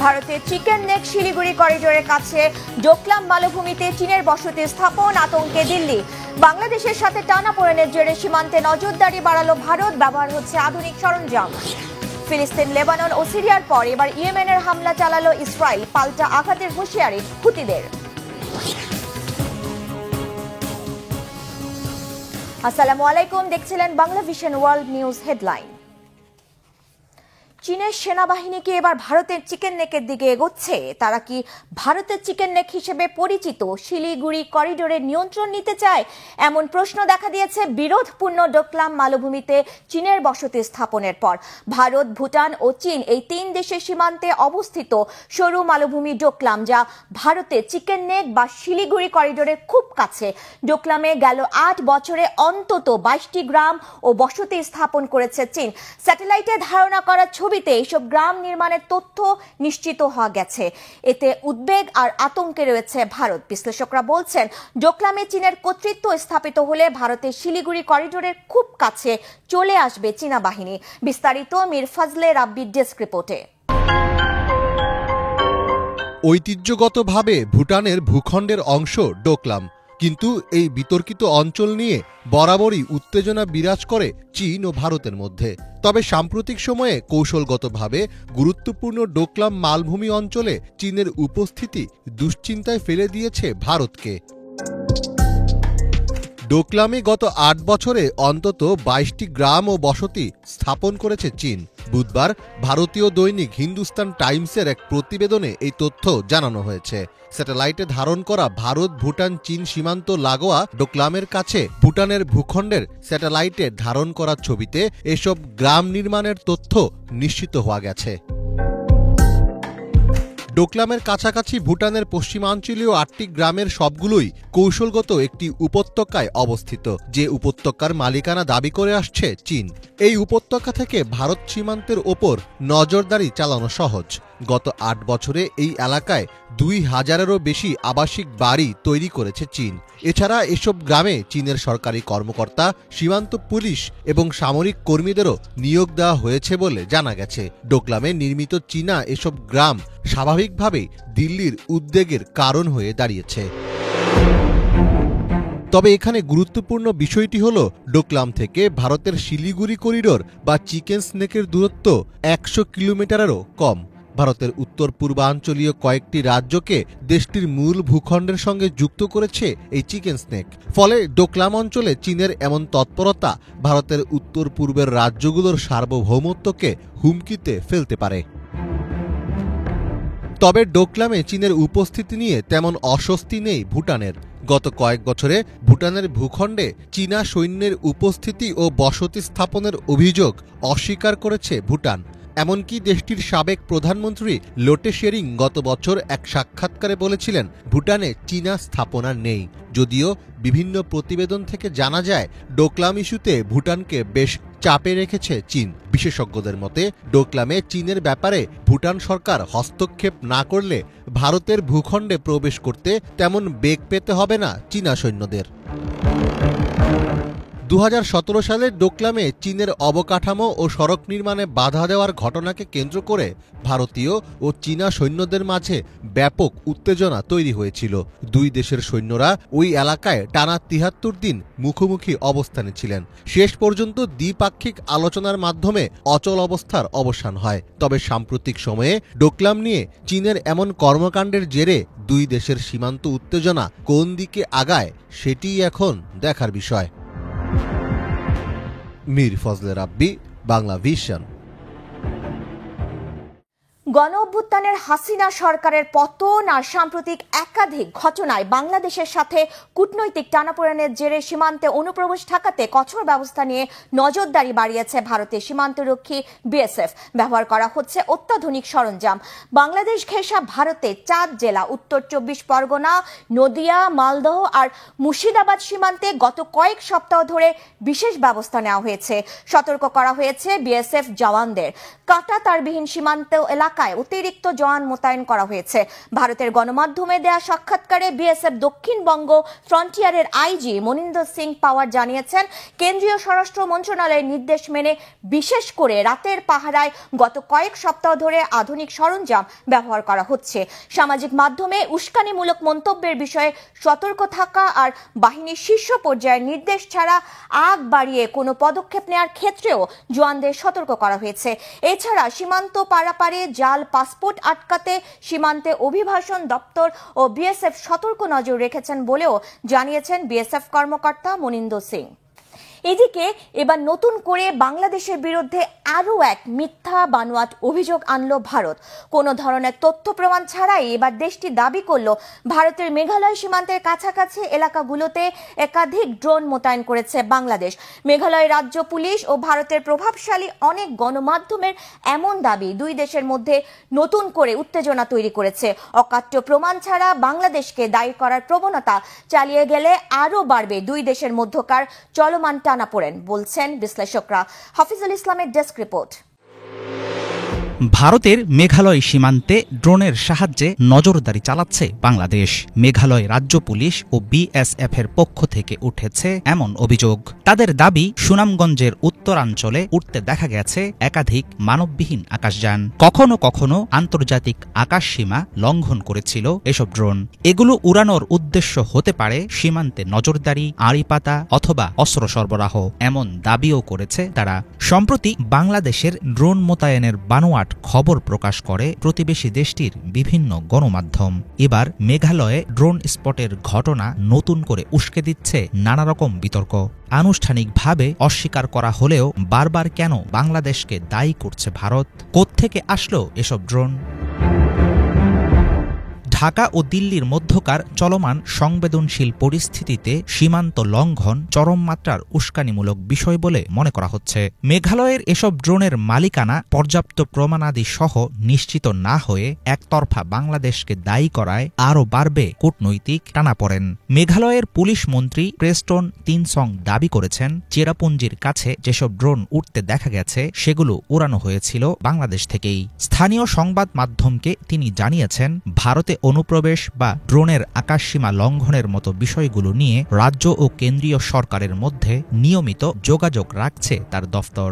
ভারতের chicken neck Siliguri করিডোরের কাছে ডোকলাম মালভূমিতে চীনের বসতি স্থাপন, আতঙ্কে দিল্লি। বাংলাদেশের সাথে টানাপোড়েনের জেরে সীমান্তে নজরদারি বাড়ালো ভারত, ব্যবহার হচ্ছে আধুনিক সরঞ্জাম। ফিলিস্তিন, লেবানন ও সিরিয়ার পর এবার ইয়েমেনের হামলা চালালো ইসরায়েল, পাল্টা আঘাতের হুঁশিয়ারি হুতিদের। আসসালামু আলাইকুম, দেখছিলেন Bangla vision world news headline. চীনের সেনাবাহিনী কি এবার ভারতের চিকেন নেকের দিকে এগোচ্ছে? তারা কি ভারতের চিকেন নেক হিসেবে পরিচিত শিলিগুড়ি করিডোরের নিয়ন্ত্রণ নিতে চায়? এমন প্রশ্ন দেখা দিয়েছে বিরোধপূর্ণ ডোকলাম মালভূমিতে চীনের বসতি স্থাপনের পর। ভারত, ভুটান ও চীন এই তিন দেশের সীমান্তে অবস্থিত সরু মালভূমি ডোকলাম, যা ভারতের চিকেন নেক বা শিলিগুড়ি করিডোরের খুব কাছে। ডোকলামে গেল 8 বছরে অন্তত 22টি গ্রাম ও বসতি স্থাপন করেছে চীন। স্যাটেলাইটে ধারণা করা ছবিতে এইসব গ্রাম নির্মাণের তথ্য নিশ্চিত হওয়া গেছে। এতে উদ্বেগ আর আতঙ্কে রয়েছে ভারত। বিশ্লেষকরা বলছেন, ডোকলামে চীনের কর্তৃত্ব স্থাপিত হলে ভারতের শিলিগুড়ি করিডোরের খুব কাছে চলে আসবে চীনা বাহিনী। বিস্তারিত মীর ফজলে রাব্বির ডেস্ক রিপোর্টে। ঐতিহ্যগতভাবে ভুটানের ভূখণ্ডের অংশ ডোকলাম, কিন্তু এই বিতর্কিত অঞ্চল নিয়ে বরাবরই উত্তেজনা বিরাজ করে চীন ও ভারতের মধ্যে। তবে সাম্প্রতিক সময়ে কৌশলগতভাবে গুরুত্বপূর্ণ ডোকলাম মালভূমি অঞ্চলে চীনের উপস্থিতি দুশ্চিন্তায় ফেলে দিয়েছে ভারতকে। ডোকলামে গত 8 বছরে অন্তত 22টি গ্রাম ও বসতি স্থাপন করেছে চীন। বুধবার ভারতীয় দৈনিক হিন্দুস্তান টাইমসের এক প্রতিবেদনে এই তথ্য জানানো হয়েছে। স্যাটেলাইটে ধারণ করা ভারত, ভুটান, চীন সীমান্ত লাগোয়া ডোকলামের কাছে ভুটানের ভূখণ্ডের স্যাটেলাইটে ধারণ করা ছবিতে এসব গ্রাম নির্মাণের তথ্য নিশ্চিত হওয়া গেছে। ডোকলামের কাছাকাছি ভুটানের পশ্চিমাঞ্চলীয় 8টি গ্রামের সবগুলোই কৌশলগত একটি উপত্যকায় অবস্থিত, যে উপত্যকার মালিকানা দাবি করে আসছে চীন। এই উপত্যকা থেকে ভারত সীমান্তের ওপর নজরদারি চালানো সহজ। গত 8 বছরে এই এলাকায় 2000-এরও বেশি আবাসিক বাড়ি তৈরি করেছে চীন। এছাড়া এসব গ্রামে চীনের সরকারি কর্মকর্তা, সীমান্ত পুলিশ এবং সামরিক কর্মীদেরও নিয়োগ দেওয়া হয়েছে বলে জানা গেছে। ডোকলামে নির্মিত চীনা এসব গ্রাম স্বাভাবিকভাবেই দিল্লির উদ্বেগের কারণ হয়ে দাঁড়িয়েছে। তবে এখানে গুরুত্বপূর্ণ বিষয়টি হল, ডোকলাম থেকে ভারতের শিলিগুড়ি করিডোর বা চিকেন স্নেকের দূরত্ব 100 কিলোমিটারেরও কম। ভারতের উত্তর পূর্বাঞ্চলীয় কয়েকটি রাজ্যকে দেশটির মূল ভূখণ্ডের সঙ্গে যুক্ত করেছে এই চিকেন স্নেক। ফলে ডোকলাম অঞ্চলে চীনের এমন তৎপরতা ভারতের উত্তর পূর্বের রাজ্যগুলোর সার্বভৌমত্বকে হুমকিতে ফেলতে পারে। তবে ডোকলামে চীনের উপস্থিতি নিয়ে তেমন অস্বস্তি নেই ভুটানের। গত কয়েক বছরে ভুটানের ভূখণ্ডে চীনা সৈন্যের উপস্থিতি ও বসতি স্থাপনের অভিযোগ অস্বীকার করেছে ভুটান। এমনকি দেশটির সাবেক প্রধানমন্ত্রী লোটে শেরিং গত বছর এক সাক্ষাৎকারে বলেছিলেন, ভুটানে চীনা স্থাপনা নেই। যদিও বিভিন্ন প্রতিবেদন থেকে জানা যায়, ডোকলাম ইস্যুতে ভুটানকে বেশ চাপে রেখেছে চীন। বিশেষজ্ঞদের মতে, ডোকলামে চীনের ব্যাপারে ভুটান সরকার হস্তক্ষেপ না করলে ভারতের ভূখণ্ডে প্রবেশ করতে তেমন বেগ পেতে হবে না চীনা সৈন্যদের। 2017 সালে ডোকলামে চীনের অবকাঠামো ও সড়ক নির্মাণে বাধা দেওয়ার ঘটনাকে কেন্দ্র করে ভারতীয় ও চীনা সৈন্যদের মাঝে ব্যাপক উত্তেজনা তৈরি হয়েছিল। দুই দেশের সৈন্যরা ওই এলাকায় টানা 73 দিন মুখোমুখি অবস্থানে ছিলেন। শেষ পর্যন্ত দ্বিপাক্ষিক আলোচনার মাধ্যমে অচল অবস্থার অবসান হয়। তবে সাম্প্রতিক সময়ে ডোকলাম নিয়ে চীনের এমন কর্মকাণ্ডের জেরে দুই দেশের সীমান্ত উত্তেজনা কোন দিকে আগায়, সেটিই এখন দেখার বিষয়। মীর ফজলে রাব্বি, বাংলা ভিশন। গণ অভ্যুত্থানের হাসিনা সরকারের পতন আর সাম্প্রতিক একাধিক ঘটনায় বাংলাদেশের সাথে কূটনৈতিক টানাপোড়েনের জেরে সীমান্তে অনুপ্রবেশ ঠেকাতে কঠোর ব্যবস্থা নিয়ে নজরদারি বাড়িয়েছে ভারতের সীমান্তরক্ষী বিএসএফ। ব্যবহার করা হচ্ছে অত্যাধুনিক সরঞ্জাম। বাংলাদেশ ঘেঁষা ভারতের 4 জেলা, উত্তর 24 পরগনা, নদিয়া, মালদহ আর মুর্শিদাবাদ সীমান্তে গত কয়েক সপ্তাহ ধরে বিশেষ ব্যবস্থা নেওয়া হয়েছে। সতর্ক করা হয়েছে বিএসএফ জওয়ানদের। কাঁটা তারবিহীন সীমান্ত এলাকা এলাকায় অতিরিক্ত জওয়ান মোতায়েন করা হয়েছে। ভারতের গণমাধ্যমে দেয়া সাক্ষাৎকারে বিএসএফ দক্ষিণবঙ্গ ফ্রন্টিয়ারের আইজি মনিন্দর সিং পাওয়ার জানিয়েছেন, কেন্দ্রীয় স্বরাষ্ট্র মন্ত্রণালয়ের নির্দেশ মেনে বিশেষ করে রাতের পাহারায় গত কয়েক সপ্তাহ ধরে আধুনিক সরঞ্জাম ব্যবহার করা হচ্ছে। সামাজিক মাধ্যমে উস্কানিমূলক মন্তব্যের বিষয়ে সতর্ক থাকা আর বাহিনীর শীর্ষ পর্যায়ের নির্দেশ ছাড়া আগ বাড়িয়ে কোনো পদক্ষেপ নেওয়ার ক্ষেত্রেও জওয়ানদের সতর্ক করা হয়েছে। এছাড়া সীমান্ত পারাপারে জাল পাসপোর্ট আটকাতে সীমান্তে অভিবাসন দপ্তর ও বিএসএফ সতর্ক নজর রেখেছেন বলেও জানিয়েছেন বিএসএফ কর্মকর্তা মনিন্দর সিং। এদিকে এবার নতুন করে বাংলাদেশের বিরুদ্ধে আরও এক মিথ্যা বানোয়াট অভিযোগ আনল ভারত। কোনো ধরনের তথ্য প্রমাণ ছাড়াই এবার দেশটি দাবি করল ভারতের মেঘালয় সীমান্তের কাছাকাছি এলাকাগুলোতে একাধিক ড্রোন মোতায়েন করেছে বাংলাদেশ। মেঘালয় রাজ্য পুলিশ ও ভারতের প্রভাবশালী অনেক গণমাধ্যমের এমন দাবি দুই দেশের মধ্যে নতুন করে উত্তেজনা তৈরি করেছে। অকাট্য প্রমাণ ছাড়া বাংলাদেশকে দায়ী করার প্রবণতা চালিয়ে গেলে আরও বাড়বে দুই দেশের মধ্যকার চলমান টানাপোড়েন, বলছেন বিশ্লেষকরা। হাফিজুল ইসলামের ডেস্ক রিপোর্ট। ভারতের মেঘালয় সীমান্তে ড্রোনের সাহায্যে নজরদারি চালাচ্ছে বাংলাদেশ। মেঘালয় রাজ্য পুলিশ ও বিএসএফ এর পক্ষ থেকে উঠেছে এমন অভিযোগ। তাদের দাবি, সুনামগঞ্জের উত্তরাঞ্চলে উঠতে দেখা গেছে একাধিক মানববিহীন আকাশযান। কখনো কখনো আন্তর্জাতিক আকাশসীমা লঙ্ঘন করেছিল এসব ড্রোন। এগুলো উড়ানোর উদ্দেশ্য হতে পারে সীমান্তে নজরদারি, আড়িপাতা অথবা অস্ত্র সরবরাহ, এমন দাবিও করেছে তারা। সম্প্রতি বাংলাদেশের ড্রোন মোতায়েনের বানোয়াট খবর প্রকাশ করে প্রতিবেশী দেশটির বিভিন্ন গণমাধ্যম। এবার মেঘালয়ে ড্রোন স্পটের ঘটনা নতুন করে উস্কে দিচ্ছে নানা রকম বিতর্ক। আনুষ্ঠানিকভাবে অস্বীকার করা হলেও বারবার কেন বাংলাদেশকে দায়ী করছে ভারত? কোত্থেকে আসলো এসব ড্রোন? ঢাকা ও দিল্লির মধ্যকার চলমান সংবেদনশীল পরিস্থিতিতে সীমান্ত লঙ্ঘন চরম মাত্রার উস্কানিমূলক বিষয় বলে মনে করা হচ্ছে। মেঘালয়ের এসব ড্রোনের মালিকানা পর্যাপ্ত প্রমাণাদি সহ নিশ্চিত না হয়ে একতরফা বাংলাদেশকে দায়ী করায় আরও বাড়বে কূটনৈতিক টানাপোড়েন। মেঘালয়ের পুলিশ মন্ত্রী প্রেস্টন তিনসং দাবি করেছেন, চেরাপুঞ্জির কাছে যেসব ড্রোন উঠতে দেখা গেছে সেগুলো উড়ানো হয়েছিল বাংলাদেশ থেকেই। স্থানীয় সংবাদ মাধ্যমকে তিনি জানিয়েছেন, ভারতে অনুপ্রবেশ বা ড্রোনের আকাশসীমা লঙ্ঘনের মতো বিষয়গুলো নিয়ে রাজ্য ও কেন্দ্রীয় সরকারের মধ্যে নিয়মিত যোগাযোগ রাখছে তার দফতর।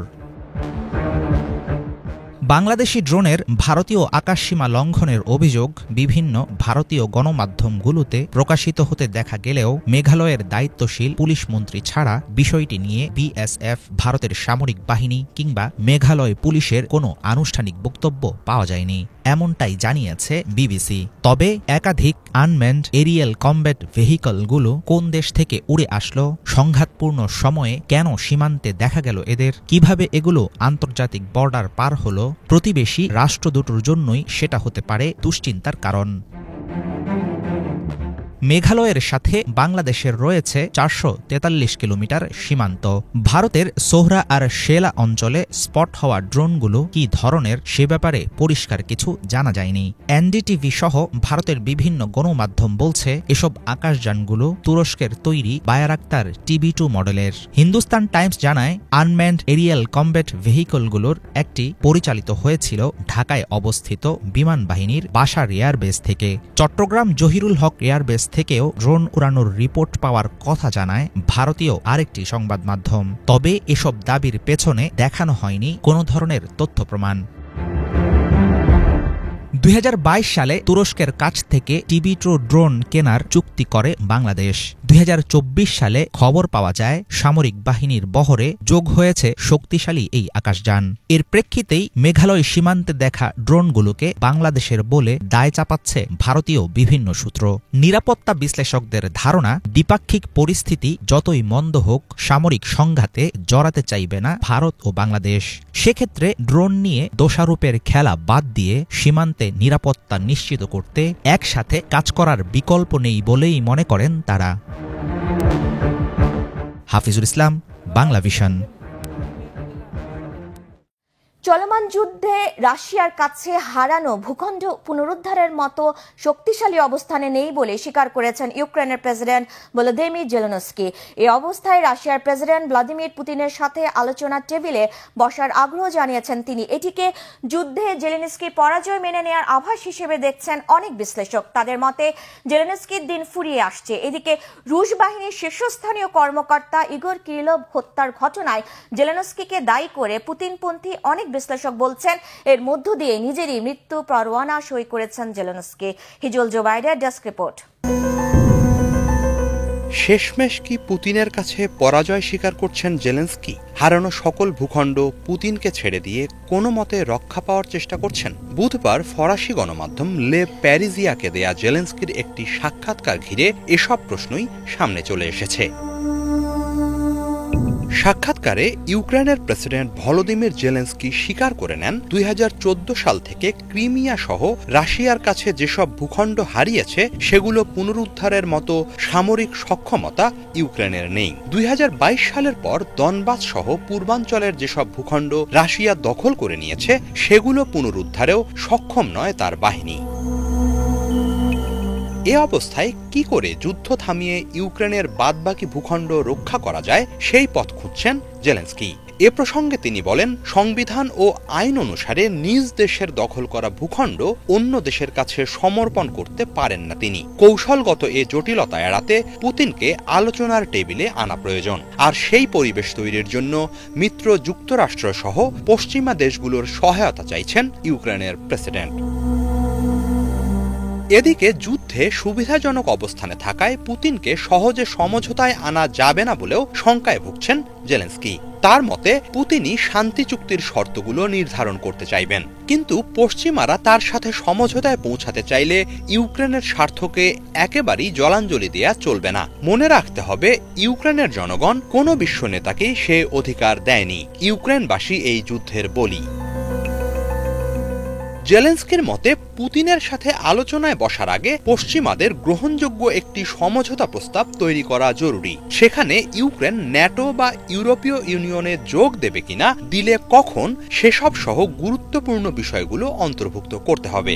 বাংলাদেশি ড্রোনের ভারতীয় আকাশসীমা লঙ্ঘনের অভিযোগ বিভিন্ন ভারতীয় গণমাধ্যমগুলোতে প্রকাশিত হতে দেখা গেলেও মেঘালয়ের দায়িত্বশীল পুলিশ মন্ত্রী ছাড়া বিষয়টি নিয়ে বিএসএফ, ভারতের সামরিক বাহিনী কিংবা মেঘালয় পুলিশের কোনো আনুষ্ঠানিক বক্তব্য পাওয়া যায়নি, এমনটাই জানিয়েছে বিবিসি। তবে একাধিক আনম্যান্ড এরিয়াল কমব্যাট ভেহিকলগুলো কোন দেশ থেকে উড়ে আসলো, সংঘাতপূর্ণ সময়ে কেন সীমান্তে দেখা গেল এদের, কিভাবে এগুলো আন্তর্জাতিক বর্ডার পার হলো, প্রতিবেশী রাষ্ট্র দুটোর জন্যই সেটা হতে পারে দুশ্চিন্তার কারণ। মেঘালয়ের সাথে বাংলাদেশের রয়েছে 443 কিলোমিটার সীমান্ত। ভারতের সোহরা আর শেলা অঞ্চলে স্পট হওয়া ড্রোনগুলো কি ধরনের সে ব্যাপারে পরিষ্কার কিছু জানা যায়নি। এনডিটিভি সহ ভারতের বিভিন্ন গণমাধ্যম বলছে এসব আকাশযানগুলো তুরস্কের তৈরি বায়ারাক্তার TB2 মডেলের। হিন্দুস্তান টাইমস জানায়, আনম্যান্ড এরিয়াল কমব্যাট ভেহিকলগুলোর একটি পরিচালিত হয়েছিল ঢাকায় অবস্থিত বিমান বাহিনীর বাসার এয়ারবেস থেকে। চট্টগ্রাম জহিরুল হক এয়ারবেস থেকেও ড্রোন উড়ানোর রিপোর্ট পাওয়ার কথা জানায় ভারতীয় আরেকটি সংবাদ মাধ্যম। তবে এসব দাবির পেছনে দেখানো হয়নি কোনো ধরনের তথ্য প্রমাণ। 2022 সালে তুরস্কের কাছ থেকে TB2 ড্রোন কেনার চুক্তি করে বাংলাদেশ। 2024 সালে খবর পাওয়া যায় সামরিক বাহিনীর বহরে যোগ হয়েছে শক্তিশালী এই আকাশযান। এর প্রেক্ষিতেই মেঘালয় সীমান্তে দেখা ড্রোনগুলোকে বাংলাদেশের বলে দায় চাপাচ্ছে ভারতীয় বিভিন্ন সূত্র। নিরাপত্তা বিশ্লেষকদের ধারণা, দ্বিপাক্ষিক পরিস্থিতি যতই মন্দ হোক, সামরিক সংঘাতে জড়াতে চাইবে না ভারত ও বাংলাদেশ। সেক্ষেত্রে ড্রোন নিয়ে দোষারোপের খেলা বাদ দিয়ে সীমান্তে নিরাপত্তা নিশ্চিত করতে একসাথে কাজ করার বিকল্প নেই বলেই মনে করেন তারা। হাফিজুল ইসলাম, বাংলা ভিশন। চলমান যুদ্ধে রাশিয়ার কাছে হারানো ভূখণ্ড পুনরুদ্ধারের মতো শক্তিশালী অবস্থানে নেই বলে স্বীকার করেছেন ইউক্রেনের প্রেসিডেন্ট ভলোদিমির জেলেনস্কি। এই অবস্থায় রাশিয়ার প্রেসিডেন্ট ভ্লাদিমির পুতিনের সাথে আলোচনার টেবিলে বসার আগ্রহ জানিয়েছেন তিনি। এটিকে যুদ্ধে জেলেনস্কির পরাজয় মেনে নেওয়ার আভাস হিসেবে দেখছেন অনেক বিশ্লেষক। তাদের মতে জেলেনস্কির দিন ফুরিয়ে আসছে। এদিকে রুশ বাহিনীর শীর্ষস্থানীয় কর্মকর্তা ইগোর কিরিলভ হত্যার ঘটনায় জেলেনস্কিকে দায়ী করে পুতিনপন্থী অনেক বিশ্লেষক বলছেন এর মধ্য দিয়ে নিজেরই মৃত্যু পরোয়ানা সই করেছেন জেলেনস্কি। হিজল জোবাইডের ডেস্ক রিপোর্ট। শেষমেশ কি পুতিনের কাছে পরাজয় স্বীকার করছেন জেলেনস্কি? হারানো সকল ভূখণ্ড পুতিনকে ছেড়ে দিয়ে কোনো মতে রক্ষা পাওয়ার চেষ্টা করছেন? বুধবার ফরাসি গণমাধ্যম লে প্যারিজিয়াকে দেয়া জেলেনস্কির একটি সাক্ষাৎকার ঘিরে এসব প্রশ্নই সামনে চলে এসেছে। সাক্ষাৎকারে ইউক্রেনের প্রেসিডেন্ট ভলোদিমির জেলেনস্কি স্বীকার করে নেন 2014 সাল থেকে ক্রিমিয়া সহ রাশিয়ার কাছে যেসব ভূখণ্ড হারিয়েছে সেগুলো পুনরুদ্ধারের মতো সামরিক সক্ষমতা ইউক্রেনের নেই। 2022 সালের পর দনবাস সহ পূর্বাঞ্চলের যেসব ভূখণ্ড রাশিয়া দখল করে নিয়েছে সেগুলো পুনরুদ্ধারেও সক্ষম নয় তার বাহিনী। এ অবস্থায় কি করে যুদ্ধ থামিয়ে ইউক্রেনের বাদবাকি ভূখণ্ড রক্ষা করা যায় সেই পথ খুঁজছেন জেলেনস্কি। এ প্রসঙ্গে তিনি বলেন, সংবিধান ও আইন অনুসারে নিজ দেশের দখল করা ভূখণ্ড অন্য দেশের কাছে সমর্পণ করতে পারেন না তিনি। কৌশলগত এ জটিলতা এড়াতে পুতিনকে আলোচনার টেবিলে আনা প্রয়োজন। আর সেই পরিবেশ তৈরির জন্য মিত্র যুক্তরাষ্ট্র সহ পশ্চিমা দেশগুলোর সহায়তা চাইছেন ইউক্রেনের প্রেসিডেন্ট। এদিকে যুদ্ধে সুবিধাজনক অবস্থানে থাকায় পুতিনকে সহজে সমঝোতায় আনা যাবে না বলেও শঙ্কায় ভুগছেন জেলেনস্কি। তার মতে পুতিনই শান্তি চুক্তির শর্তগুলো নির্ধারণ করতে চাইবেন, কিন্তু পশ্চিমারা তার সাথে সমঝোতায় পৌঁছাতে চাইলে ইউক্রেনের স্বার্থকে একেবারেই জলাঞ্জলি দেয়া চলবে না। মনে রাখতে হবে, ইউক্রেনের জনগণ কোনো বিশ্ব নেতাকেই সে অধিকার দেয়নি। ইউক্রেনবাসী এই যুদ্ধের বলি। জেলেনস্কির মতে পুতিনের সাথে আলোচনায় বসার আগে পশ্চিমাদের গ্রহণযোগ্য একটি সমঝোতা প্রস্তাব তৈরি করা জরুরি। সেখানে ইউক্রেন ন্যাটো বা ইউরোপীয় ইউনিয়নে যোগ দেবে কিনা, দিলে কখন, সেসব সহ গুরুত্বপূর্ণ বিষয়গুলো অন্তর্ভুক্ত করতে হবে।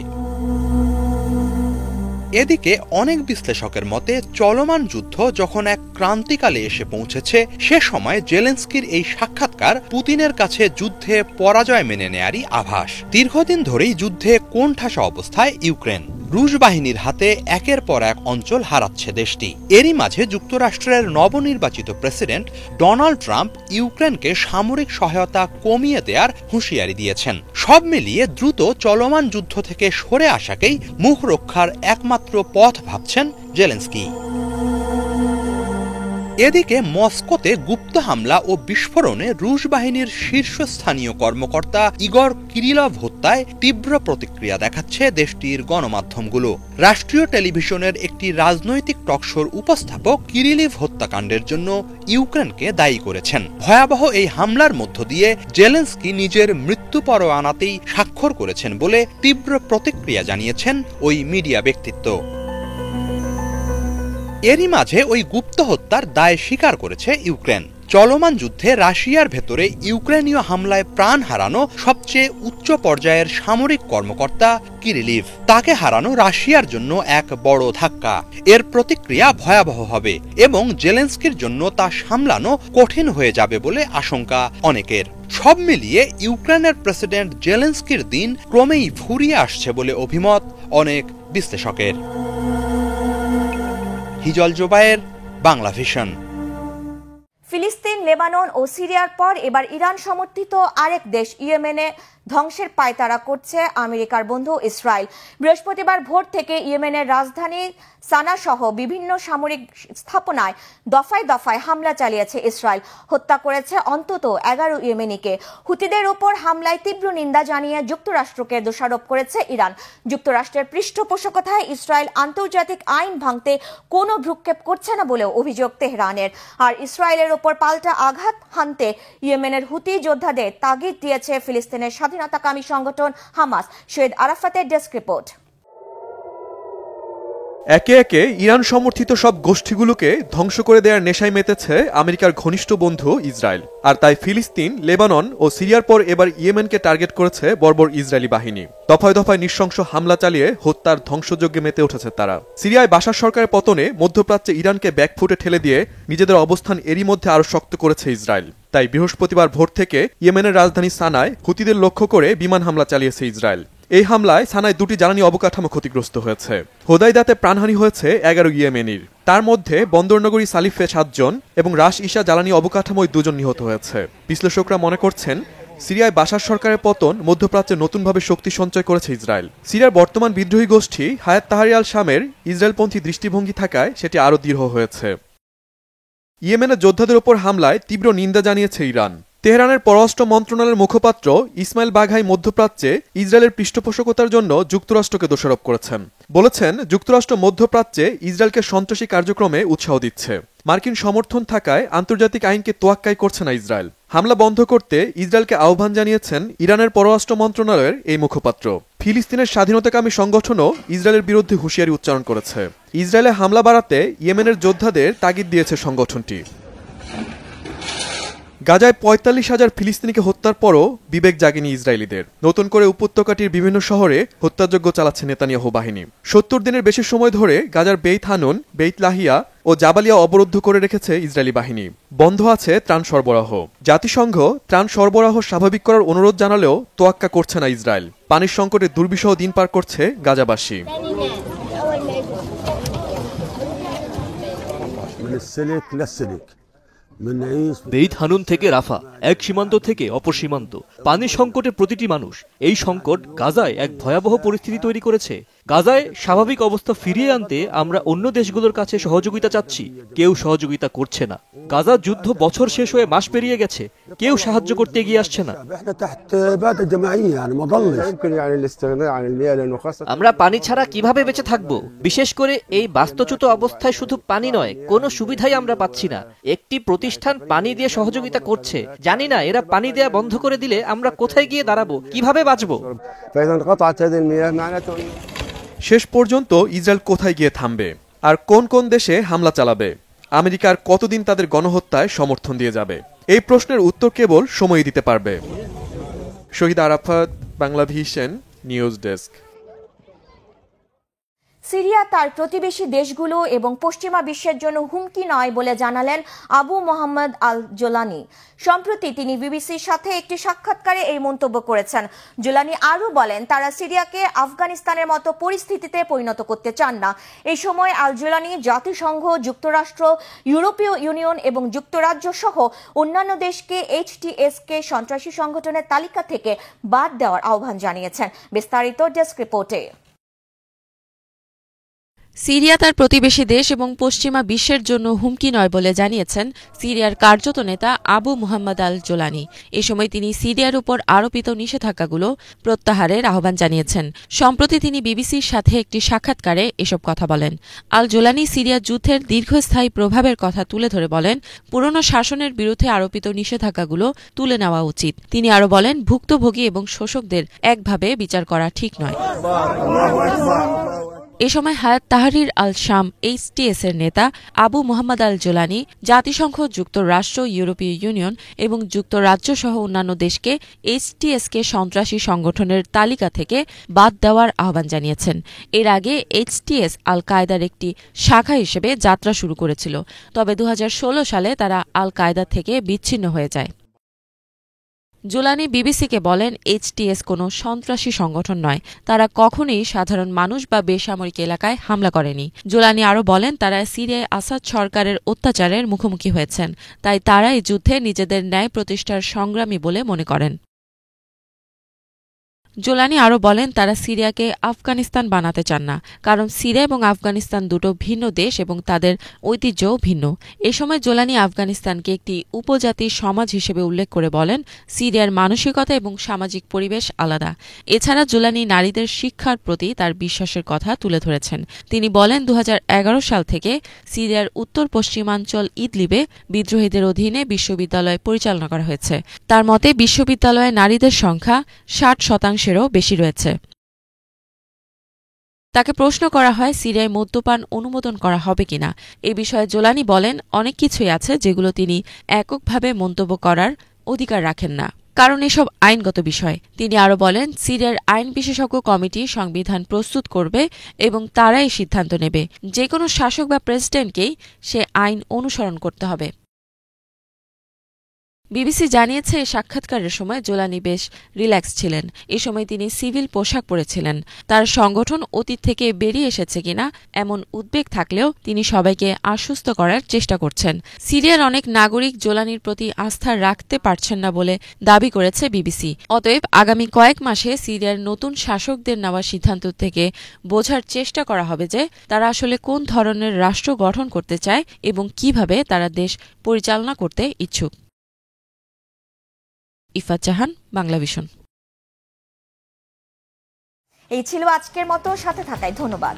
এদিকে অনেক বিশ্লেষকের মতে চলমান যুদ্ধ যখন এক ক্রান্তিকালে এসে পৌঁছেছে, সে সময় জেলেনস্কির এই সাক্ষাৎকার পুতিনের কাছে যুদ্ধে পরাজয় মেনে নেয়ারই আভাস। দীর্ঘদিন ধরেই যুদ্ধে কোণঠাসা অবস্থায় ইউক্রেন। রুশ বাহিনীর হাতে একের পর এক অঞ্চল হারাচ্ছে দেশটি। এরই মাঝে যুক্তরাষ্ট্রের নবনির্বাচিত প্রেসিডেন্ট ডোনাল্ড ট্রাম্প ইউক্রেনকে সামরিক সহায়তা কমিয়ে দেওয়ার হুঁশিয়ারি দিয়েছেন। সব মিলিয়ে দ্রুত চলমান যুদ্ধ থেকে সরে আসাকেই মুখ রক্ষার একমাত্র পথ ভাবছেন জেলেনস্কি। এদিকে মস্কোতে গুপ্ত হামলা ও বিস্ফোরণে রুশ বাহিনীর শীর্ষস্থানীয় কর্মকর্তা ইগর কিরিলভ হত্যায় তীব্র প্রতিক্রিয়া দেখাচ্ছে দেশটির গণমাধ্যমগুলো। রাষ্ট্রীয় টেলিভিশনের একটি রাজনৈতিক টকশোর উপস্থাপক কিরিলিভ হত্যাকাণ্ডের জন্য ইউক্রেনকে দায়ী করেছেন। ভয়াবহ এই হামলার মধ্য দিয়ে জেলেনস্কি নিজের মৃত্যু পরোয়ানাতেই স্বাক্ষর করেছেন বলে তীব্র প্রতিক্রিয়া জানিয়েছেন ওই মিডিয়া ব্যক্তিত্ব। এরই মাঝে ওই গুপ্ত হত্যার দায় স্বীকার করেছে ইউক্রেন। চলমান যুদ্ধে রাশিয়ার ভেতরে ইউক্রেনীয় হামলায় প্রাণ হারানো সবচেয়ে উচ্চ পর্যায়ের সামরিক কর্মকর্তা কিরিলিভ। তাকে হারানো রাশিয়ার জন্য এক বড় ধাক্কা। এর প্রতিক্রিয়া ভয়াবহ হবে এবং জেলেনস্কির জন্য তা সামলানো কঠিন হয়ে যাবে বলে আশঙ্কা অনেকের। সব মিলিয়ে ইউক্রেনের প্রেসিডেন্ট জেলেনস্কির দিন ক্রমেই ফুরিয়ে আসছে বলে অভিমত অনেক বিশ্লেষকের। হিজল জোবায়ের, বাংলা ভিশন। ফিলিস্তিন, লেবানন ও সিরিয়ার পর এবার ইরান সমর্থিত আরেক দেশ ইয়েমেনে ধ্বংসের পায়তারা করছে আমেরিকার বন্ধু ইসরায়েল। বৃহস্পতিবার ভোর থেকে ইয়েমেনের রাজধানী সানা সহ বিভিন্ন সামরিক স্থাপনায় দফায় দফায় হামলা চালিয়েছে ইসরায়েল। হত্যা করেছে অন্তত 11 ইয়েমেনিকে। হুতিদের ওপর হামলায় তীব্র নিন্দা জানিয়ে যুক্তরাষ্ট্রকে দোষারোপ করেছে ইরান। যুক্তরাষ্ট্রের পৃষ্ঠপোষকতায় ইসরায়েল আন্তর্জাতিক আইন ভাঙতে কোনো ভ্রুক্ষেপ করছে না বলেও অভিযোগ তেহরানের। আর ইসরায়েলের ওপর পাল্টা আঘাত হানতে ইয়েমেনের হুতি যোদ্ধাদের তাগিদ দিয়েছে ফিলিস্তিনের স্বাধীনতাকামী সংগঠন হামাস। শহীদ আরাফাতের ডেস্ক রিপোর্ট। একে একে ইরান সমর্থিত সব গোষ্ঠীগুলোকে ধ্বংস করে দেওয়ার নেশায় মেতেছে আমেরিকার ঘনিষ্ঠ বন্ধু ইসরায়েল। আর তাই ফিলিস্তিন, লেবানন ও সিরিয়ার পর এবার ইয়েমেনকে টার্গেট করেছে বর্বর ইসরায়েলি বাহিনী। দফায় দফায় নৃশংস হামলা চালিয়ে হত্যার ধ্বংসযজ্ঞে মেতে উঠেছে তারা। সিরিয়ায় বাশার সরকারের পতনে মধ্যপ্রাচ্যে ইরানকে ব্যাকফুটে ঠেলে দিয়ে নিজেদের অবস্থান এরই মধ্যে আরও শক্ত করেছে ইসরায়েল। তাই বৃহস্পতিবার ভোর থেকে ইয়েমেনের রাজধানী সানায় হুতিদের লক্ষ্য করে বিমান হামলা চালিয়েছে ইসরায়েল। এই হামলায় সানায় 2টি জ্বালানি অবকাঠামো ক্ষতিগ্রস্ত হয়েছে। হোদাইদাতে প্রাণহানি হয়েছে 11 ইয়েমেনির। তার মধ্যে বন্দরনগরী সালিফে 7 জন এবং রাশ ইশা জ্বালানি অবকাঠামোয় 2 জন নিহত হয়েছে। বিশ্লেষকরা মনে করছেন, সিরিয়ায় বাশার সরকারের পতন মধ্যপ্রাচ্যে নতুনভাবে শক্তি সঞ্চয় করেছে ইসরায়েল। সিরিয়ার বর্তমান বিদ্রোহী গোষ্ঠী হায়াত তাহরির আল শামের ইসরায়েলপন্থী দৃষ্টিভঙ্গি থাকায় সেটি আরও দৃঢ় হয়েছে। ইয়েমেনের যোদ্ধাদের ওপর হামলায় তীব্র নিন্দা জানিয়েছে ইরান। তেহরানের পররাষ্ট্র মন্ত্রণালয়ের মুখপাত্র ইসমাইল বাঘাই মধ্যপ্রাচ্যে ইসরায়েলের পৃষ্ঠপোষকতার জন্য যুক্তরাষ্ট্রকে দোষারোপ করেছেন। বলেছেন, যুক্তরাষ্ট্র মধ্যপ্রাচ্যে ইসরায়েলকে সন্ত্রাসী কার্যক্রমে উৎসাহ দিচ্ছে। মার্কিন সমর্থন থাকায় আন্তর্জাতিক আইনকে তোয়াক্কাই করছে না ইসরায়েল। হামলা বন্ধ করতে ইসরায়েলকে আহ্বান জানিয়েছেন ইরানের পররাষ্ট্র মন্ত্রণালয়ের এই মুখপাত্র। ফিলিস্তিনের স্বাধীনতাকামী সংগঠনও ইসরায়েলের বিরুদ্ধে হুঁশিয়ারি উচ্চারণ করেছে। ইসরায়েলে হামলা বাড়াতে ইয়েমেনের যোদ্ধাদের তাগিদ দিয়েছে সংগঠনটি। গাজায় 45,000 ফিলিস্তিনিকে হত্যার পরও বিবেক জাগেনি ইসরায়েলিদের। নতুন করে উপত্যকাটির বিভিন্ন শহরে হত্যাযজ্ঞ চালাচ্ছে নেতানিয়াহু বাহিনী। 70 দিনের বেশি সময় ধরে গাজার বেইত হানুন, বেইত লাহিয়া ও জাবালিয়া অবরুদ্ধ করে রেখেছে ইসরায়েলি বাহিনী। বন্ধ আছে ত্রাণ সরবরাহ। জাতিসংঘ ত্রাণ সরবরাহ স্বাভাবিক করার অনুরোধ জানালেও তোয়াক্কা করছে না ইসরায়েল। পানির সংকটে দুর্বিষহ দিন পার করছে গাজাবাসী। বেইত হানুন থেকে রাফা, এক সীমান্ত থেকে অপর সীমান্ত, পানির সংকটে প্রতিটি মানুষ। এই সংকট গাজায় এক ভয়াবহ পরিস্থিতি তৈরি করেছে। গাজায় স্বাভাবিক অবস্থা ফিরিয়ে আনতে আমরা অন্য দেশগুলোর কাছে সহযোগিতা চাচ্ছি, কেউ সহযোগিতা করছে না। গাজার যুদ্ধ বছর শেষ হয়ে মাস পেরিয়ে গেছে, কেউ সাহায্য করতে এগিয়ে আসছে না। আমরা পানি ছাড়া কিভাবে বেঁচে থাকবো? বিশেষ করে এই বাস্তুচ্যুত অবস্থায় শুধু পানি নয়, কোনো সুবিধাই আমরা পাচ্ছি না। একটি প্রতিষ্ঠান পানি দিয়ে সহযোগিতা করছে, জানি না এরা পানি দেয়া বন্ধ করে দিলে আমরা কোথায় গিয়ে দাঁড়াবো, কিভাবে বাঁচবো? শেষ পর্যন্ত ইসরায়েল কোথায় গিয়ে থামবে আর কোন কোন দেশে হামলা চালাবে? আমেরিকার কতদিন তাদের গণহত্যায় সমর্থন দিয়ে যাবে? এই প্রশ্নের উত্তর কেবল সময়ই দিতে পারবে। Shahid Arafat, Banglavision news desk. Syria তার প্রতিবেশী দেশগুলো এবং পশ্চিমা বিশ্বের জন্য হুমকি নয় বলে জানালেন আবু মোহাম্মদ আল জোলানি। সম্প্রতি তিনি বিবিসির সাথে একটি সাক্ষাৎকারে এই মন্তব্য করেছেন। জোলানি আরও বলেন, তারা সিরিয়াকে আফগানিস্তানের মতো পরিস্থিতিতে পরিণত করতে চান না। এই সময় আল জোলানি জাতিসংঘ, যুক্তরাষ্ট্র, ইউরোপীয় ইউনিয়ন এবং যুক্তরাজ্য সহ অন্যান্য দেশকে HTSকে সন্ত্রাসী সংগঠনের তালিকা থেকে বাদ দেওয়ার আহ্বান জানিয়েছেন। বিস্তারিত ডেস্ক রিপোর্টে। সিরিয়া তার প্রতিবেশী দেশ এবং পশ্চিমা বিশ্বের জন্য হুমকি নয় বলে জানিয়েছেন সিরিয়ার কার্যত নেতা আবু মুহাম্মদ আল জোলানি। এ সময় তিনি সিরিয়ার উপর আরোপিত নিষেধাজ্ঞাগুলো প্রত্যাহারের আহ্বান জানিয়েছেন। সম্প্রতি তিনি বিবিসির সাথে একটি সাক্ষাৎকারে এসব কথা বলেন। আল জোলানি সিরিয়া যুদ্ধের দীর্ঘস্থায়ী প্রভাবের কথা তুলে ধরে বলেন, পুরনো শাসনের বিরুদ্ধে আরোপিত নিষেধাজ্ঞাগুলো তুলে নেওয়া উচিত। তিনি আরও বলেন, ভুক্তভোগী এবং শোষকদের একভাবে বিচার করা ঠিক নয়। এ সময় হায়াত তাহরির আল শাম HTS এর নেতা আবু মোহাম্মদ আল জোলানি জাতিসংঘ, যুক্তরাষ্ট্র, ইউরোপীয় ইউনিয়ন এবং যুক্তরাজ্য সহ অন্যান্য দেশকে HTSকে সন্ত্রাসী সংগঠনের তালিকা থেকে বাদ দেওয়ার আহ্বান জানিয়েছেন। এর আগে HTS আল কায়দার একটি শাখা হিসেবে যাত্রা শুরু করেছিল, তবে 2016 সালে তারা আল কায়দা থেকে বিচ্ছিন্ন হয়ে যায়। জোলানি বিবিসিকে বলেন, HTS কোনো সন্ত্রাসী সংগঠন নয়, তারা কখনোই সাধারণ মানুষ বা বেসামরিক এলাকায় হামলা করেনি। জোলানি আরও বলেন, তারা সিরিয়ায় আসাদ সরকারের অত্যাচারের মুখোমুখি হয়েছেন, তাই তারা এই যুদ্ধে নিজেদের ন্যায় প্রতিষ্ঠার সংগ্রামী বলে মনে করেন। জোলানি আরও বলেন, তারা সিরিয়াকে আফগানিস্তান বানাতে চান না, কারণ সিরিয়া এবং আফগানিস্তান দুটো ভিন্ন দেশ এবং তাদের ঐতিহ্যও ভিন্ন। এ সময় জোলানি আফগানিস্তানকে একটি উপজাতির সমাজ হিসেবে উল্লেখ করে বলেন, সিরিয়ার মানসিকতা এবং সামাজিক পরিবেশ আলাদা। এছাড়া জোলানি নারীদের শিক্ষার প্রতি তার বিশ্বাসের কথা তুলে ধরেছেন। তিনি বলেন, 2011 সাল থেকে সিরিয়ার উত্তর পশ্চিমাঞ্চল ইদলিবে বিদ্রোহীদের অধীনে বিশ্ববিদ্যালয় পরিচালনা করা হয়েছে। তার মতে বিশ্ববিদ্যালয়ে নারীদের সংখ্যা 60% বেশি রয়েছে। তাকে প্রশ্ন করা হয় সিরিয়ায় মদ্যপান অনুমোদন করা হবে কিনা। এ বিষয়ে জোলানি বলেন, অনেক কিছুই আছে যেগুলো তিনি এককভাবে মন্তব্য করার অধিকার রাখেন না, কারণ এসব আইনগত বিষয়। তিনি আরও বলেন, সিরিয়ার আইন বিশেষজ্ঞ কমিটি সংবিধান প্রস্তুত করবে এবং তারাই সিদ্ধান্ত নেবে। যে কোনো শাসক বা প্রেসিডেন্টকেই সে আইন অনুসরণ করতে হবে। বিবিসি জানিয়েছে, সাক্ষাৎকারের সময় জোলানি বেশ রিল্যাক্স ছিলেন। এ সময় তিনি সিভিল পোশাক পরেছিলেন। তার সংগঠন অতীত থেকে বেরিয়ে এসেছে কিনা এমন উদ্বেগ থাকলেও তিনি সবাইকে আশ্বস্ত করার চেষ্টা করছেন। সিরিয়ার অনেক নাগরিক জোলানির প্রতি আস্থা রাখতে পারছেন না বলে দাবি করেছে বিবিসি। অতএব আগামী কয়েক মাসে সিরিয়ার নতুন শাসকদের নেওয়া সিদ্ধান্ত থেকে বোঝার চেষ্টা করা হবে যে তারা আসলে কোন ধরনের রাষ্ট্র গঠন করতে চায় এবং কিভাবে তারা দেশ পরিচালনা করতে ইচ্ছুক। ইফাত জাহান, বাংলাভিশন। এই ছিল আজকের মতো, সাথে থাকায় ধন্যবাদ।